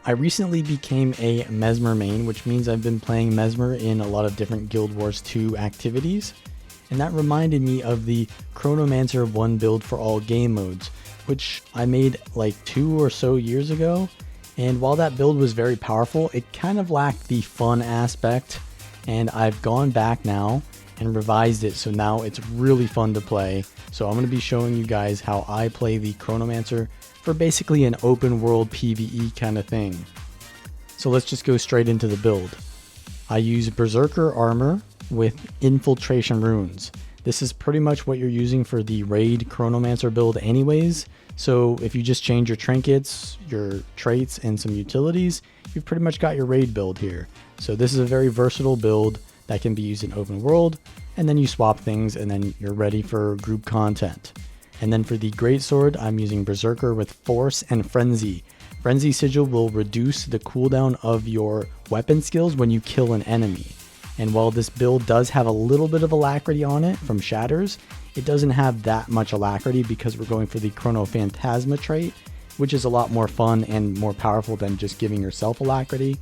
I recently became a Mesmer main, which means I've been playing Mesmer in a lot of different Guild Wars 2 activities, and that reminded me of the Chronomancer 1 build for all game modes, which I made like 2 or so years ago, and while that build was very powerful, it kind of lacked the fun aspect, and I've gone back now and revised it, so now it's really fun to play. So I'm going to be showing you guys how I play the Chronomancer for basically an open world PvE kind of thing. So let's just go straight into the build. I use Berserker armor with infiltration runes. This is pretty much what you're using for the raid Chronomancer build anyways. So if you just change your trinkets, your traits, and some utilities, you've pretty much got your raid build here. So this is a very versatile build that can be used in open world, and then you swap things and then you're ready for group content. And then for the greatsword, I'm using Berserker with Force and Frenzy. Frenzy Sigil will reduce the cooldown of your weapon skills when you kill an enemy. And while this build does have a little bit of alacrity on it from shatters, it doesn't have that much alacrity because we're going for the Phantasm trait, which is a lot more fun and more powerful than just giving yourself alacrity.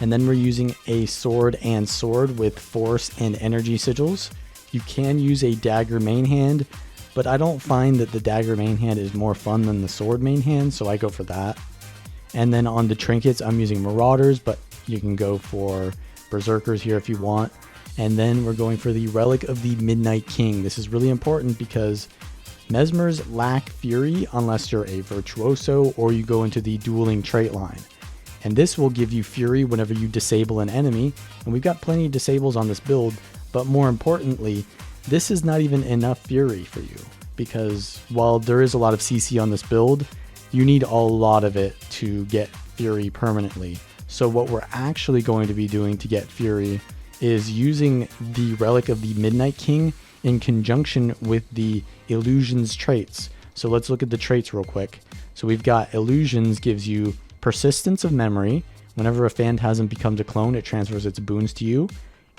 And then we're using a sword and sword with Force and Energy Sigils. You can use a dagger main hand, but I don't find that the dagger main hand is more fun than the sword main hand, so I go for that. And then on the trinkets, I'm using Marauders, but you can go for Berserkers here if you want. And then we're going for the Relic of the Midnight King. This is really important because Mesmers lack Fury unless you're a Virtuoso or you go into the dueling trait line. And this will give you Fury whenever you disable an enemy, and we've got plenty of disables on this build, but more importantly, this is not even enough Fury for you, because while there is a lot of CC on this build, you need a lot of it to get Fury permanently. So what we're actually going to be doing to get Fury is using the Relic of the Midnight King in conjunction with the Illusions traits. So let's look at the traits real quick. So we've got Illusions gives you Persistence of Memory. Whenever a Phantasm becomes a clone, it transfers its boons to you.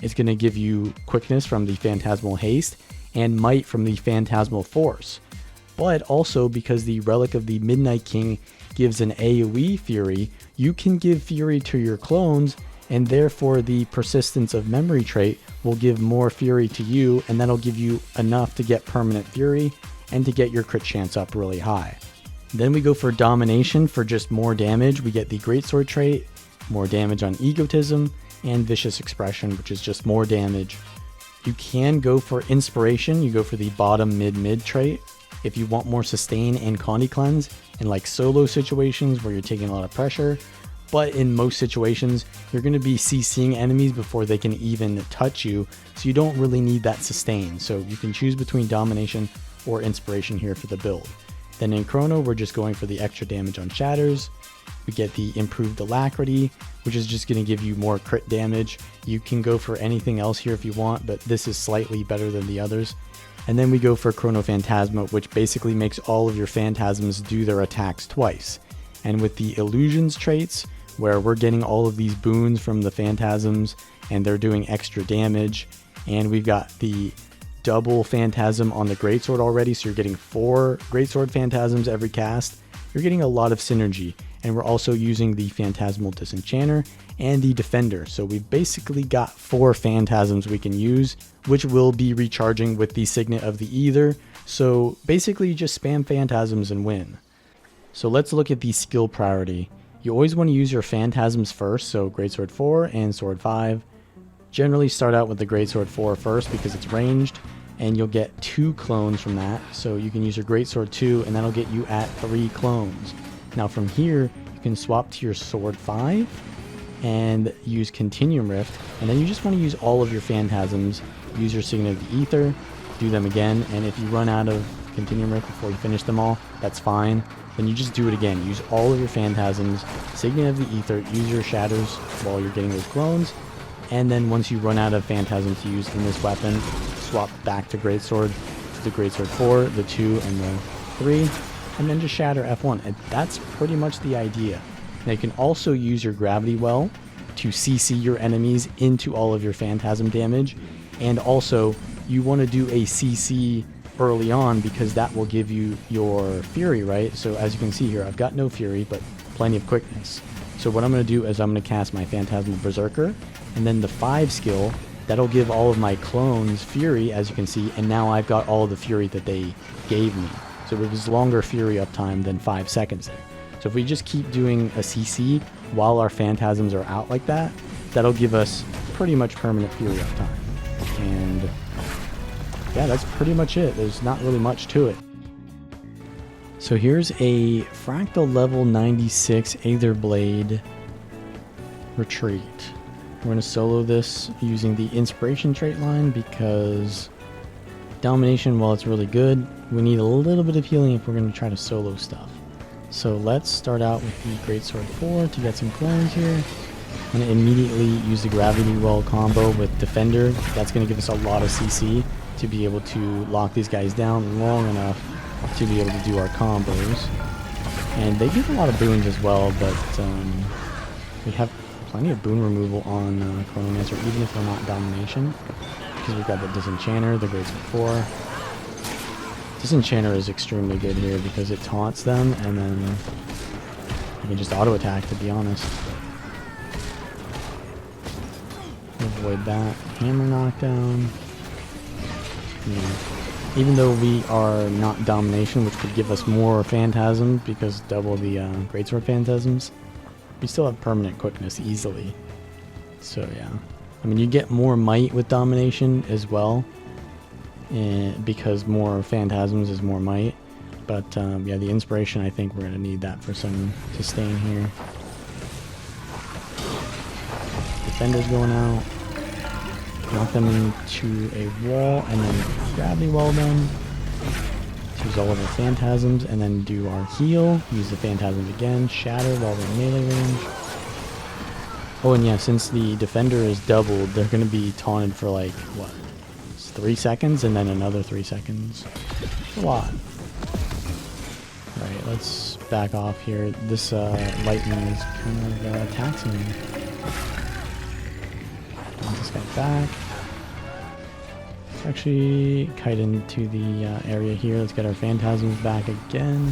It's going to give you Quickness from the Phantasmal Haste and Might from the Phantasmal Force. But also, because the Relic of the Midnight King gives an AoE Fury, you can give Fury to your clones, and therefore the Persistence of Memory trait will give more Fury to you, and that'll give you enough to get permanent Fury and to get your crit chance up really high. Then we go for Domination for just more damage. We get the Greatsword trait, more damage on Egotism, and Vicious Expression, which is just more damage. You can go for Inspiration. You go for the bottom mid trait if you want more sustain and Condi Cleanse in like solo situations where you're taking a lot of pressure. But in most situations, you're going to be CCing enemies before they can even touch you, so you don't really need that sustain. So you can choose between Domination or Inspiration here for the build. Then in Chrono, we're just going for the extra damage on shatters. We get the improved alacrity, which is just going to give you more crit damage. You can go for anything else here if you want, but this is slightly better than the others. And then we go for Chrono Phantasma, which basically makes all of your Phantasms do their attacks twice. And with the Illusions traits, where we're getting all of these boons from the Phantasms and they're doing extra damage, and we've got the double Phantasm on the Greatsword already, so you're getting 4 Greatsword Phantasms every cast. You're getting a lot of synergy, and we're also using the Phantasmal Disenchanter and the Defender, so we've basically got 4 Phantasms we can use, which will be recharging with the Signet of the Aether, so basically you just spam Phantasms and win. So let's look at the skill priority. You always want to use your Phantasms first, so Greatsword 4 and Sword 5. Generally start out with the Greatsword 4 first because it's ranged, and you'll get 2 clones from that. So you can use your Greatsword 2, and that'll get you at 3 clones. Now from here, you can swap to your Sword 5 and use Continuum Rift, and then you just want to use all of your Phantasms, use your Signet of the Aether, do them again, and if you run out of Continuum Rift before you finish them all, that's fine. Then you just do it again. Use all of your Phantasms, Signet of the Aether, use your Shatters while you're getting those clones, and then once you run out of Phantasms to use in this weapon, swap back to Greatsword, to the Greatsword 4, the 2, and the 3, and then just Shatter F1. And that's pretty much the idea. Now you can also use your Gravity Well to CC your enemies into all of your Phantasm damage, and also you want to do a CC early on because that will give you your Fury, right? So as you can see here, I've got no Fury, but plenty of Quickness. So what I'm going to do is I'm going to cast my Phantasmal Berserker, and then the 5 skill, that'll give all of my clones Fury, as you can see, and now I've got all the Fury that they gave me. So it was longer Fury uptime than 5 seconds there. So if we just keep doing a CC while our Phantasms are out like that, that'll give us pretty much permanent Fury uptime. And yeah, that's pretty much it. There's not really much to it. So here's a Fractal level 96 Aetherblade retreat. We're going to solo this using the inspiration trait line because domination, while it's really good, we need a little bit of healing if we're going to try to solo stuff. So let's start out with the Greatsword 4 to get some clones here. I'm going to immediately use the Gravity Well combo with Defender. That's going to give us a lot of CC to be able to lock these guys down long enough to be able to do our combos. And they give a lot of boons as well, but we have plenty of boon removal on Chronomancer, even if we're not domination. Because we've got the Disenchanter, the Greatsword 4. Disenchanter is extremely good here because it taunts them, and then you can just auto-attack, to be honest. Avoid that. Hammer knockdown. Yeah. Even though we are not domination, which could give us more Phantasm because double the Greatsword Phantasms, we still have permanent quickness easily. So yeah. I mean, you get more might with domination as well, because more Phantasms is more might. But yeah, the inspiration, I think we're going to need that for some sustain here. Defender's going out. Knock them into a wall, and then Gravity Well them. Use all of our Phantasms, and then do our heal. Use the Phantasm again. Shatter while we're in melee range. Oh, and yeah, since the Defender is doubled, they're going to be taunted for like, what? It's 3 seconds, and then another 3 seconds. It's a lot. Alright, let's back off here. This lightning is kind of taxing me. This guy back. Let's actually kite into the area here. Let's get our Phantasms back again.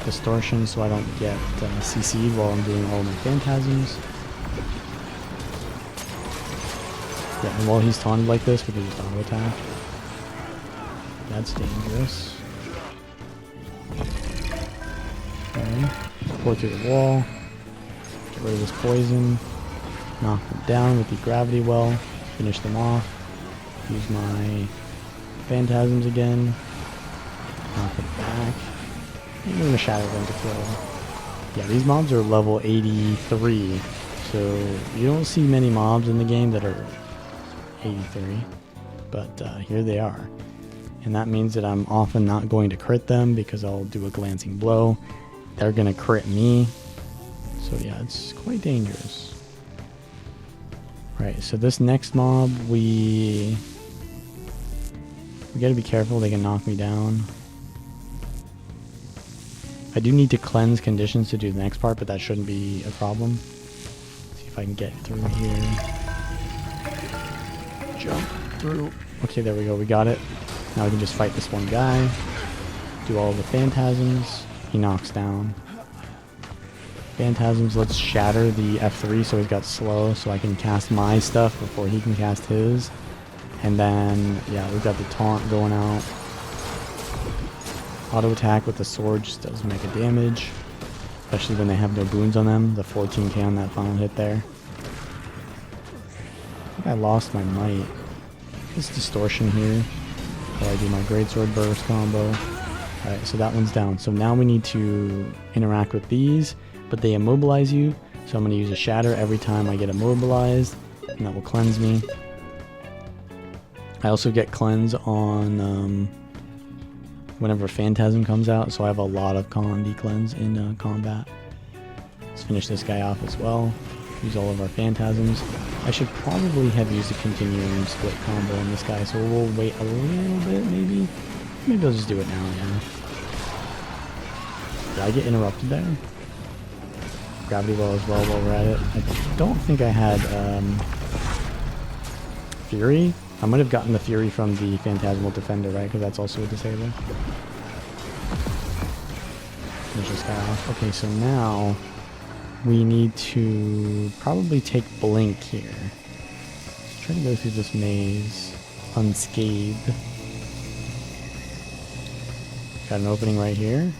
Distortion so I don't get CC'd while I'm doing all my Phantasms. Yeah, and while he's taunted like this, we can just auto attack. That's dangerous. Okay. Pour through the wall. Get rid of this poison. Knock them down with the Gravity Well. Finish them off. Use my Phantasms again. Knock them back. And we're going to shatter them to kill. Yeah, these mobs are level 83. So you don't see many mobs in the game that are 83. But here they are. And that means that I'm often not going to crit them because I'll do a glancing blow. They're going to crit me. So yeah, it's quite dangerous. Right, so this next mob, we gotta be careful, they can knock me down. I do need to cleanse conditions to do the next part, but that shouldn't be a problem. Let's see if I can get through here. Jump through. Okay, there we go, we got it. Now we can just fight this one guy. Do all the Phantasms. He knocks down. Phantasms, let's shatter the F3 so he's got slow so I can cast my stuff before he can cast his. And then, yeah, we've got the taunt going out. Auto attack with the sword just does make a damage, especially when they have no boons on them. The 14k on that final hit there. I think I lost my might. This distortion here while I do my Greatsword Burst combo. Alright, so that one's down. So now we need to interact with these, but they immobilize you. So I'm going to use a shatter every time I get immobilized, and that will cleanse me. I also get cleanse on whenever Phantasm comes out, so I have a lot of con decleanse in combat. Let's finish this guy off as well. Use all of our Phantasms. I should probably have used a continuum split combo on this guy, so we'll wait a little bit maybe. Maybe I'll just do it now, yeah. Did I get interrupted there? Gravity Well as well while we're at it. I don't think I had Fury. I might have gotten the Fury from the Phantasmal Defender, right? Because that's also a disable. Finish this guy off. Okay, so now we need to probably take Blink here. Let's try to go through this maze unscathed. Got an opening right here.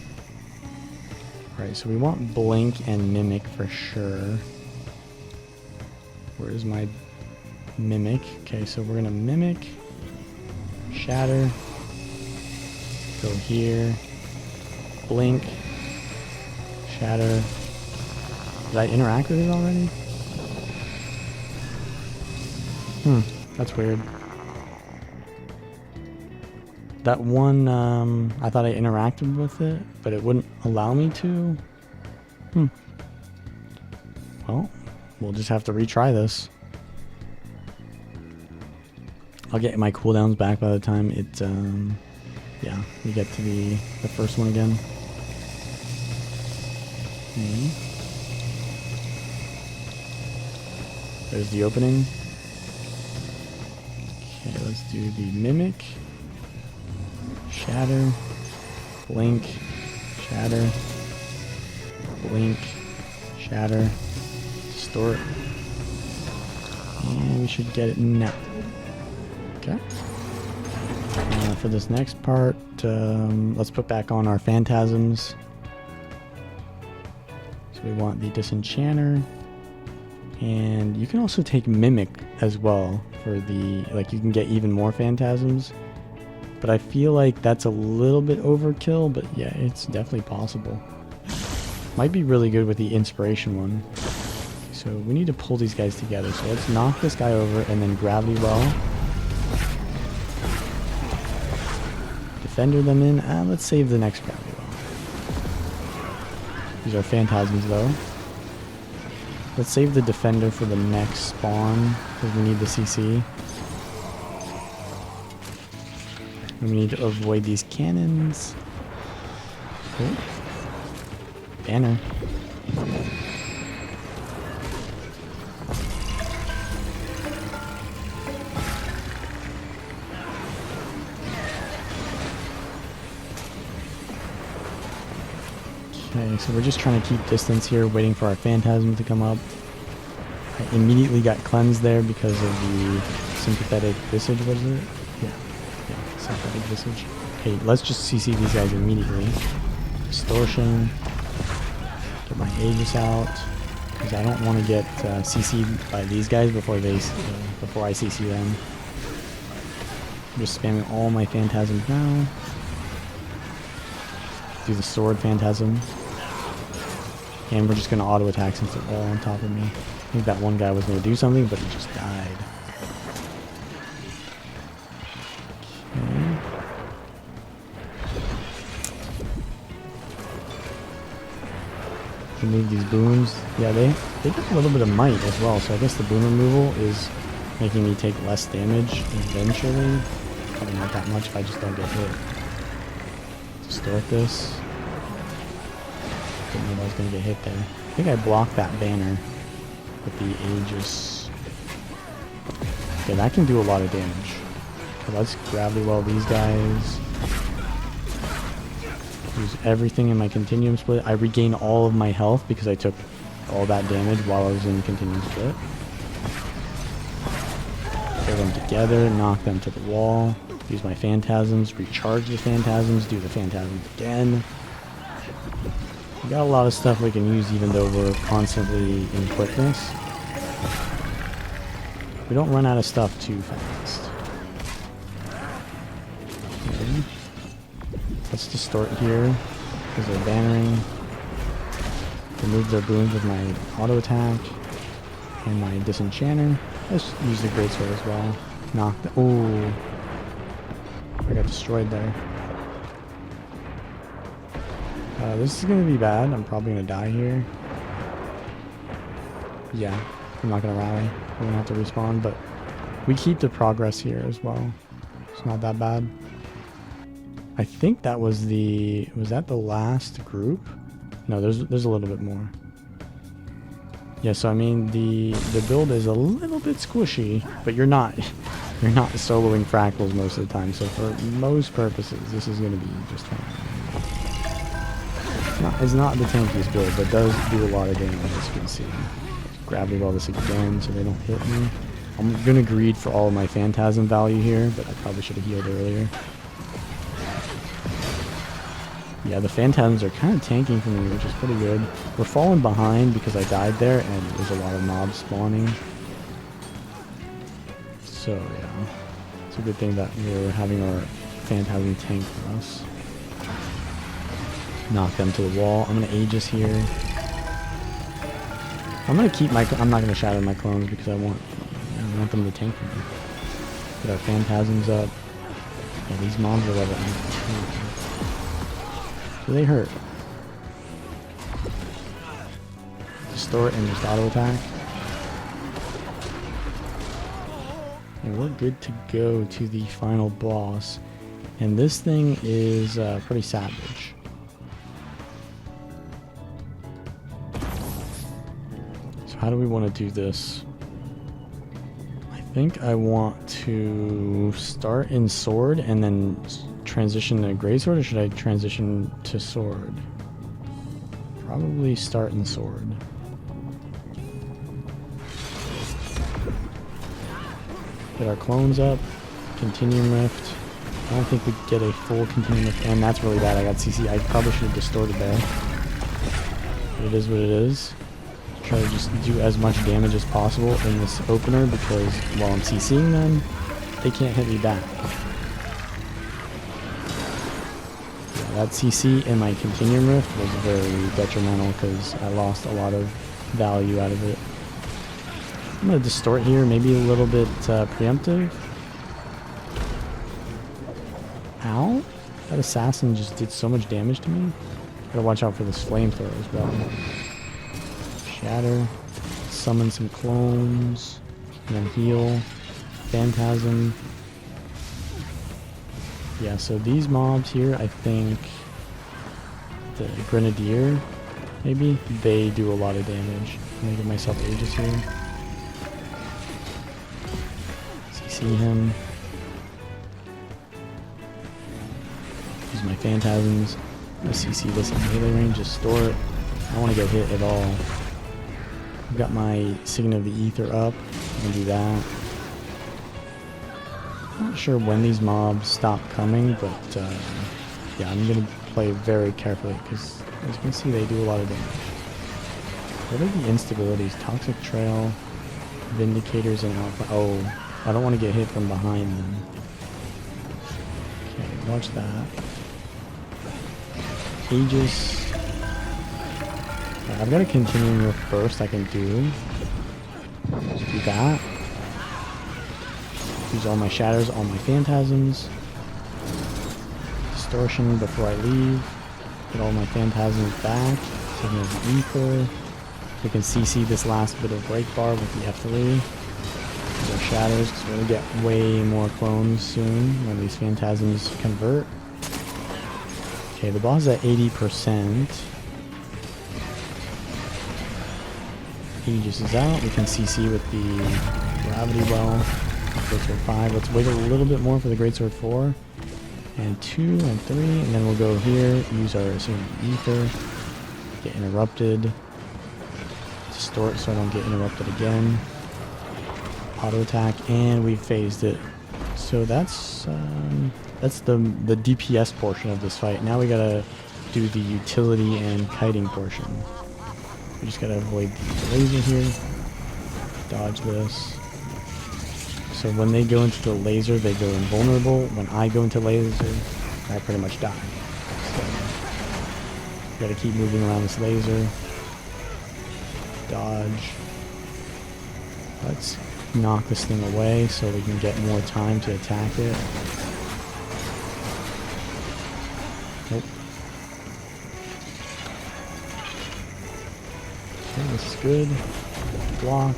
Alright, so we want Blink and Mimic for sure. Where's my Mimic? Okay, so we're gonna Mimic, Shatter, go here, Blink, Shatter. Did I interact with it already? That's weird. That one, I thought I interacted with it, but it wouldn't allow me to. Well, we'll just have to retry this. I'll get my cooldowns back by the time it, yeah, we get to the first one again. There's the opening. Okay, let's do the Mimic. Shatter, Blink, Shatter, Blink, Shatter, Distort, and we should get it now. Okay. For this next part, let's put back on our Phantasms. So we want the Disenchanter, and you can also take Mimic as well for the, like, you can get even more Phantasms. But I feel like that's a little bit overkill, but yeah, it's definitely possible. Might be really good with the Inspiration one. So we need to pull these guys together. So let's knock this guy over and then Gravity Well. Defender them in. Let's save the next Gravity Well. These are Phantasms though. Let's save the Defender for the next spawn, because we need the CC. And we need to avoid these cannons. Oh. Banner. Okay, so we're just trying to keep distance here, waiting for our Phantasm to come up. I immediately got cleansed there because of the Sympathetic Visage, was it? Yeah. Sympathetic Visage. Okay, let's just CC these guys immediately. Distortion. Get my Aegis out, because I don't want to get CC'd by these guys before I CC them. I'm just spamming all my Phantasms now. Do the Sword Phantasm. And we're just going to auto attack since they're all on top of me. I think that one guy was going to do something, but he just died. Remove these boons. Yeah, they get a little bit of might as well, so I guess the boon removal is making me take less damage eventually. Probably not that much if I just don't get hit. Distort this. Didn't know I was going to get hit there. I think I blocked that banner with the Aegis. Okay, that can do a lot of damage. Okay, let's Gravity Well these guys. Use everything in my Continuum Split. I regain all of my health because I took all that damage while I was in Continuum Split. Pair them together, knock them to the wall. Use my Phantasms, recharge the Phantasms, do the Phantasms again. We got a lot of stuff we can use even though we're constantly in quickness. We don't run out of stuff too fast. Okay. Let's distort here because they're bannering. Remove their boons with my auto attack and my Disenchanter. Let's use the Greatsword as well. Knock the. Ooh. I got destroyed there. This is going to be bad. I'm probably going to die here. Yeah, I'm not going to rally. I'm going to have to respawn, but we keep the progress here as well. It's not that bad. I think that was the... Was that the last group? No, there's a little bit more. Yeah, so I mean, the build is a little bit squishy, but you're not soloing Fractals most of the time, so for most purposes, this is going to be just fine. It's not the tankiest build, but does do a lot of damage, as you can see. Gravity well this again so they don't hit me. I'm gonna greed for all of my Phantasm value here, but I probably should have healed earlier. Yeah, the Phantasms are kind of tanking for me, which is pretty good. We're falling behind because I died there, and there's a lot of mobs spawning. So, yeah. It's a good thing that we're having our Phantasm tank for us. Knock them to the wall. I'm going to Aegis here. I'm going to keep my... I'm not going to shatter my clones because I want them to tank for me. Get our Phantasms up. Yeah, these mobs are level 8. So they hurt. Distort and just auto attack. And we're good to go to the final boss. And this thing is pretty savage. So how do we want to do this? I think I want to start in sword and then transition to greatsword, or should I transition to sword? Probably start in sword. Get our clones up. Continuum Rift. I don't think we get a full Continuum Rift, and that's really bad. I got CC. I probably should have distorted there. But it is what it is. Try to just do as much damage as possible in this opener because while I'm CCing them, they can't hit me back. That CC in my Continuum Rift was very detrimental because I lost a lot of value out of it. I'm going to distort here, maybe a little bit preemptive. Ow! That assassin just did so much damage to me. Gotta watch out for this flamethrower as well. Shatter. Summon some clones. And then heal. Phantasm. Yeah, so these mobs here, I think the Grenadier, maybe, they do a lot of damage. I'm gonna give myself Aegis here. CC him. Use my Phantasms. I'm gonna CC this in melee range, just store it. I don't want to get hit at all. I've got my Sign of the Ether up. I'm gonna do that. Not sure when these mobs stop coming, but yeah, I'm gonna play very carefully because as you can see, they do a lot of damage. What are the instabilities? Toxic Trail, Vindicators, and Alpha. Oh, I don't want to get hit from behind them. Okay, watch that. Aegis. Okay, I've got to continue with burst. I can do. Just do that. Use all my shatters, all my Phantasms. Distortion before I leave. Get all my Phantasms back. Sign of the Ether. We can CC this last bit of break bar with the F3. Use our shatters because we're going to get way more clones soon when these Phantasms convert. Okay, the boss is at 80%. Aegis is out. We can CC with the Gravity Well. Greatsword 5. Let's wait a little bit more for the Greatsword 4. And 2 and 3. And then we'll go here. Use our Ether. Get interrupted. Distort so I don't get interrupted again. Auto attack. And we phased it. So that's the DPS portion of this fight. Now we gotta do the utility and kiting portion. We just gotta avoid the laser here. Dodge this. So when they go into the laser, they go invulnerable. When I go into laser, I pretty much die. So, gotta keep moving around this laser. Dodge. Let's knock this thing away so we can get more time to attack it. Nope. Okay, this is good. Block.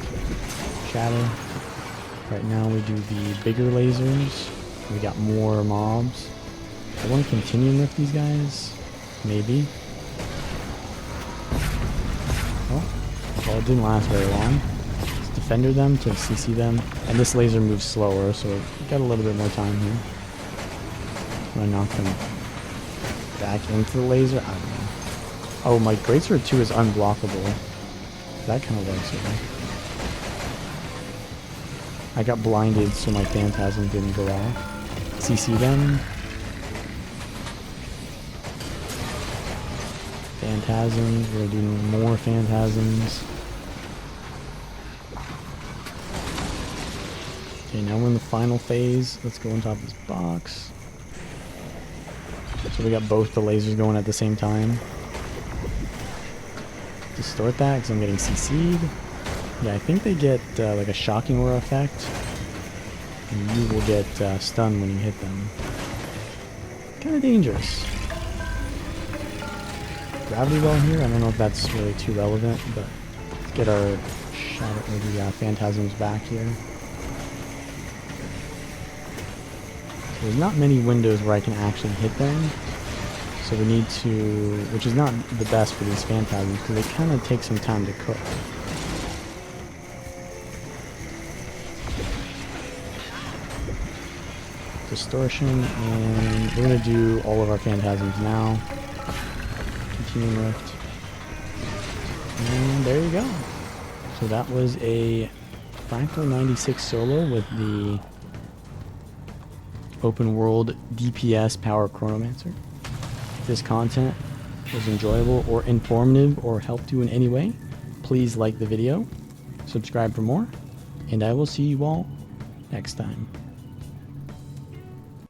Shatter. Right now we do the bigger lasers. We got more mobs. I want to continue with these guys. Maybe. Well, it didn't last very long. Let's defender them to CC them. And this laser moves slower, so we got a little bit more time here. I'm gonna knock them back into the laser. I don't know. Oh, my Greatsword 2 is unblockable. That kind of works here. I got blinded so my Phantasm didn't go off. CC them. Phantasms, we're gonna do more Phantasms. Okay, now we're in the final phase. Let's go on top of this box. So we got both the lasers going at the same time. Distort that because I'm getting CC'd. Yeah, I think they get like a shocking aura effect. And you will get stunned when you hit them. Kind of dangerous. Gravity well here, I don't know if that's really too relevant, but let's get our shot at the Phantasms back here. So there's not many windows where I can actually hit them. So we need to, which is not the best for these Phantasms because they kind of take some time to cook. Distortion, and we're going to do all of our Phantasms now. Continuum Rift. And there you go. So that was a Fractal 96 solo with the open world DPS power Chronomancer. If this content was enjoyable or informative or helped you in any way, please like the video, subscribe for more, and I will see you all next time.